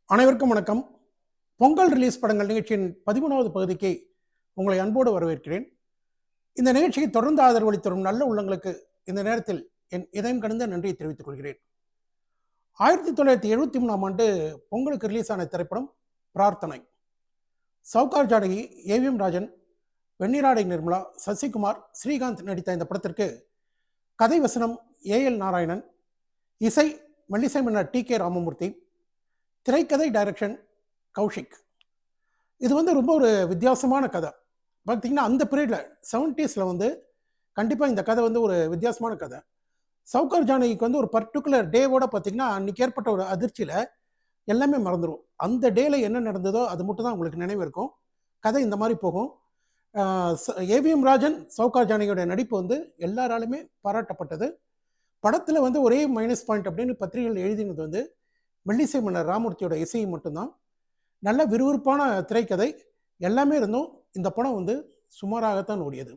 அனைவருக்கும் வணக்கம். பொங்கல் ரிலீஸ் படங்கள் நிகழ்ச்சியின் 13வது பகுதிக்கு உங்களை அன்போடு வரவேற்கிறேன். இந்த நிகழ்ச்சிக்கு தொடர்ந்து ஆதரவளித்து வரும் நல்ல உள்ளங்களுக்கு இந்த நேரத்தில் என் இதயம் கனிந்த நன்றியை தெரிவித்துக் கொள்கிறேன். 1973ஆம் ஆண்டு பொங்கலுக்கு ரிலீஸ் ஆன திரைப்படம் பிரார்த்தனை. சவுகார் ஜானகி, ஏவிஎம் ராஜன், வெண்ணிராடை நிர்மலா, சசிகுமார், ஸ்ரீகாந்த் நடித்த இந்த படத்திற்கு கதை வசனம் ஏஎல் நாராயணன், இசை மெல்லிசை மன்னர் டி கே ராமமூர்த்தி, திரைக்கதை டைரக்ஷன் கௌஷிக். இது ரொம்ப ஒரு வித்தியாசமான கதை. பார்த்தீங்கன்னா அந்த பீரியடில் 70s கண்டிப்பாக இந்த கதை ஒரு வித்தியாசமான கதை. சவுகார் ஜானகிக்கு ஒரு பர்டிகுலர் டேவோட பார்த்தீங்கன்னா அன்றைக்கி ஏற்பட்ட ஒரு அதிர்ச்சியில் எல்லாமே மறந்துடும். அந்த டேயில் என்ன நடந்ததோ அது மட்டும் தான் உங்களுக்கு நினைவு இருக்கும். கதை இந்த மாதிரி போகும். ஏவிஎம் ராஜன், சவுகார் ஜானகியோட நடிப்பு எல்லாராலுமே பாராட்டப்பட்டது. படத்தில் ஒரே மைனஸ் பாயிண்ட் அப்படின்னு பத்திரிகைகள் எழுதினது மெல்லிசை மன்னர் ராமமூர்த்தியோட இசை மட்டும்தான். நல்ல விறுவிறுப்பான திரைக்கதை எல்லாமே இருந்தும் இந்த படம் சுமாராகத்தான் ஓடியது.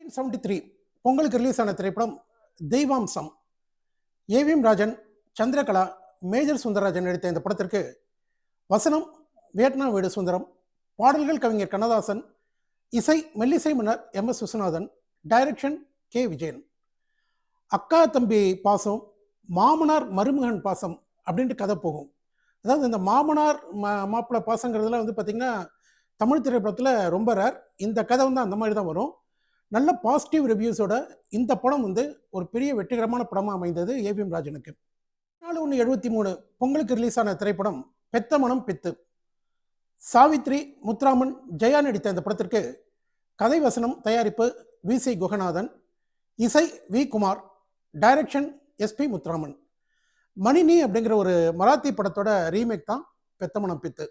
1973 பொங்கலுக்கு ரிலீஸ் ஆன திரைப்படம் தெய்வாம்சம். ஏவிஎம் ராஜன், சந்திரகலா, மேஜர் சுந்தரராஜன் நடித்த இந்த படத்திற்கு வசனம் வியட்நாம் வீடு சுந்தரம், பாடல்கள் கவிஞர் கண்ணதாசன், இசை மெல்லிசை மன்னர் MS. Viswanathan, direction K. Vijayan. அக்கா தம்பி பாசம், மாமனார் மருமகன் பாசம் அப்படின்ட்டு கதை போகும். அதாவது இந்த மாமனார் மாப்பிள்ளை பாசங்கிறதுலாம் பார்த்திங்கன்னா தமிழ் திரைப்படத்தில் ரொம்ப ரேர். இந்த கதை அந்த மாதிரி தான் வரும். நல்ல பாசிட்டிவ் ரிவ்யூஸோட இந்த படம் ஒரு பெரிய வெற்றிகரமான படமாக அமைந்தது ஏவிஎம் ராஜனுக்கு. 4/1/73 பொங்கலுக்கு ரிலீஸ் ஆன திரைப்படம் பெத்த மனம் பித்து. சாவித்ரி, முத்துராமன், ஜெயா நடித்த இந்த படத்திற்கு கதை வசனம் தயாரிப்பு வி.சி. குகநாதன், இசை V. Kumar, direction S P. Muthuraman. Manini அப்படிங்கிற ஒரு மராத்தி படத்தோட ரீமேக் தான் பெத்த மனம் பித்து.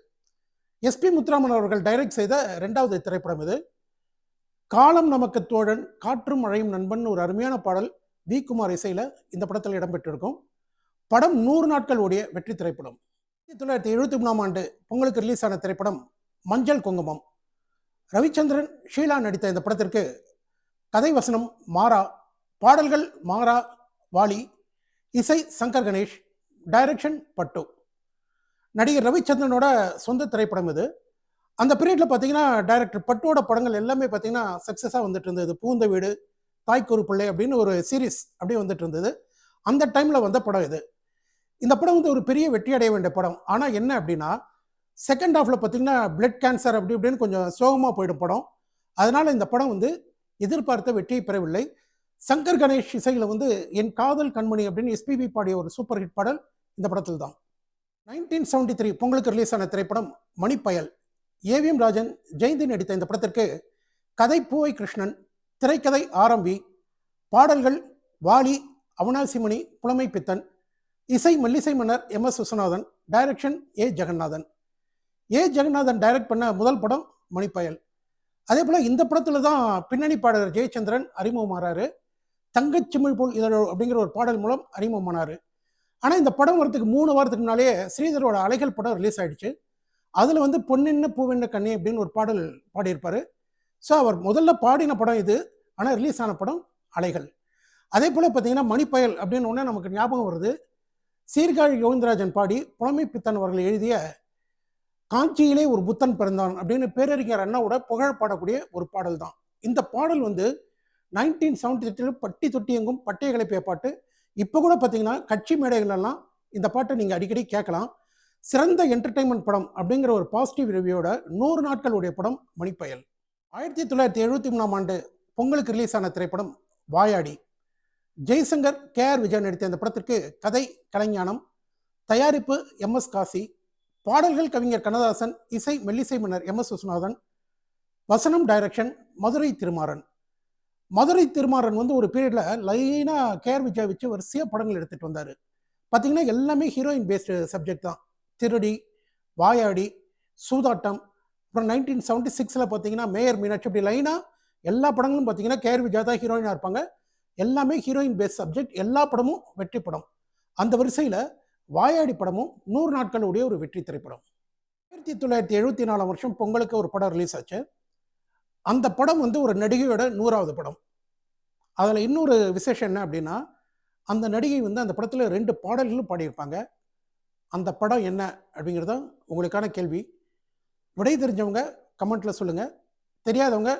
எஸ்.பி. முத்துராமன் அவர்கள் டைரக்ட் செய்த 2வது திரைப்படம் இது. காலம் நமக்கு தோழன், காற்றும் மழையும் நண்பன் ஒரு அருமையான பாடல் வி. குமார் இசையில் இந்த படத்தில் இடம்பெற்றிருக்கும். படம் 100 நாட்கள் ஓடிய வெற்றி திரைப்படம். 1973ஆம் ஆண்டு பொங்கலுக்கு ரிலீஸ் ஆன திரைப்படம் மஞ்சள் குங்குமம். ரவிச்சந்திரன், ஷீலா நடித்த இந்த படத்திற்கு கதை வசனம் மாறா, பாடல்கள் மாறா, வாலி, இசை சங்கர் கணேஷ், டைரக்ஷன் பட்டு. நடிகர் ரவிச்சந்திரனோட சொந்த திரைப்படம் இது. அந்த பீரியடில் பார்த்தீங்கன்னா டைரக்டர் பட்டுவோட படங்கள் எல்லாமே பார்த்தீங்கன்னா சக்ஸஸாக வந்துட்டு இருந்தது. பூந்த வீடு, தாய்க்கொரு பிள்ளை அப்படின்னு ஒரு சீரீஸ் அப்படியே வந்துட்டு இருந்தது. அந்த டைமில் வந்த படம் இது. இந்த படம் ஒரு பெரிய வெற்றி அடைய வேண்டிய படம். ஆனால் என்ன அப்படின்னா செகண்ட் ஹாஃபில் பார்த்தீங்கன்னா பிளட் கேன்சர் அப்படி இப்படின்னு கொஞ்சம் சோகமாக போயிடும் படம். அதனால் இந்த படம் எதிர்பார்த்த வெற்றியை பெறவில்லை. சங்கர் கணேஷ் இசையில் என் காதல் கண்மணி அப்படின்னு எஸ்பிபி பாடிய ஒரு சூப்பர் ஹிட் பாடல் இந்த படத்தில் தான். 1973 பொங்கலுக்கு ரிலீஸ் ஆன திரைப்படம் மணிப்பயல். ஏவிஎம் ராஜன், ஜெயந்தி நடித்த இந்த படத்திற்கு கதை பூவை கிருஷ்ணன், திரைக்கதை ஆரம்பி, பாடல்கள் வாலி, அவினாசிமணி, புலமை பித்தன், இசை மெல்லிசை மன்னர் எம்.எஸ். விஸ்வநாதன், டைரக்ஷன் ஏ. ஜெகநாதன். ஏ. ஜெகநாதன் டைரக்ட் பண்ண முதல் படம் மணிப்பயல். அதே போல் இந்த படத்தில் தான் பின்னணி பாடகர் ஜெயச்சந்திரன் அறிமுகமானார். தங்கச்சிமிழ் போல் இதழோ அப்படிங்கிற ஒரு பாடல் மூலம் அறிமுகமானார். ஆனால் இந்த படம் வரத்துக்கு 3 வாரத்துக்கு முன்னாலேயே ஸ்ரீதரோட அலைகள் படம் ரிலீஸ் ஆகிடுச்சு. அதில் பொன்னென்ன பூவென்ன கண்ணி அப்படின்னு ஒரு பாடல் பாடியிருப்பார். ஸோ அவர் முதல்ல பாடின படம் இது. ஆனால் ரிலீஸ் ஆன படம் அலைகள். அதே போல் பார்த்தீங்கன்னா மணிப்பயல் அப்படின்னு ஒன்று நமக்கு ஞாபகம் வருது. சீர்காழி கோவிந்தராஜன் பாடி புலமை பித்தன் அவர்கள் எழுதிய காஞ்சியிலே ஒரு புத்தன் பிறந்தான் அப்படின்னு பேரறிஞர் அண்ணாவோட புகழ் பாடக்கூடிய ஒரு பாடல் தான். இந்த பாடல் 1978 பட்டி தொட்டி எங்கும் பட்டைய கிளப்பிய பாட்டு. இப்போ கூட பார்த்தீங்கன்னா கட்சி மேடைகளெல்லாம் இந்த பாட்டை நீங்கள் அடிக்கடி கேட்கலாம். சிறந்த என்டர்டைன்மெண்ட் படம் அப்படிங்கிற ஒரு பாசிட்டிவ் ரிவ்யூவோட 100 நாட்கள் உடைய படம் மணிப்பயல். 1973ஆம் ஆண்டு பொங்கலுக்கு ரிலீஸ் ஆன திரைப்படம் வாயாடி. ஜெய்சங்கர், கே.ஆர். விஜயன் நடித்த இந்த படத்திற்கு கதை கலைஞானம், தயாரிப்பு எம்.எஸ். காசி, பாடல்கள் கவிஞர் கண்ணதாசன், இசை மெல்லிசை மன்னர் எம்.எஸ். விஸ்வநாதன், வசனம் டைரக்ஷன் மதுரை திருமாறன். மதுரை திருமாறன் ஒரு பீரியடில் லைனாக கே.ஆர். விஜய் வச்சு வரிசையாக படங்கள் எடுத்துகிட்டு வந்தார். பார்த்திங்கன்னா எல்லாமே ஹீரோயின் பேஸ்டு சப்ஜெக்ட் தான். திருடி, வாயாடி, சூதாட்டம், அப்புறம் 1976 பார்த்தீங்கன்னா மேயர் மீனாட்சி, இப்படி லைனாக எல்லா படங்களும் பார்த்தீங்கன்னா கே.ஆர். விஜய் தான் ஹீரோயினாக இருப்பாங்க. எல்லாமே ஹீரோயின் பேஸ்ட் சப்ஜெக்ட். எல்லா படமும் வெற்றி படம். அந்த வரிசையில் வாயாடி படமும் 100 நாட்கள் உடைய ஒரு வெற்றி திரைப்படம். 1974ஆம் வருஷம் பொங்கலுக்கு ஒரு படம் ரிலீஸ் ஆச்சு. அந்த படம் ஒரு நடிகையோட 100வது படம். அதில் இன்னொரு விசேஷம் என்ன அப்படின்னா அந்த நடிகை அந்த படத்தில் 2 பாடல்களும் பாடியிருப்பாங்க. அந்த படம் என்ன அப்படிங்கிறது தான் உங்களுக்கான கேள்வி. விடை தெரிஞ்சவங்க கமெண்ட்டில் சொல்லுங்கள். தெரியாதவங்க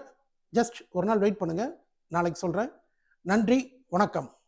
ஜஸ்ட் ஒரு நாள் வெயிட் பண்ணுங்கள். நாளைக்கு சொல்கிறேன். நன்றி, வணக்கம்.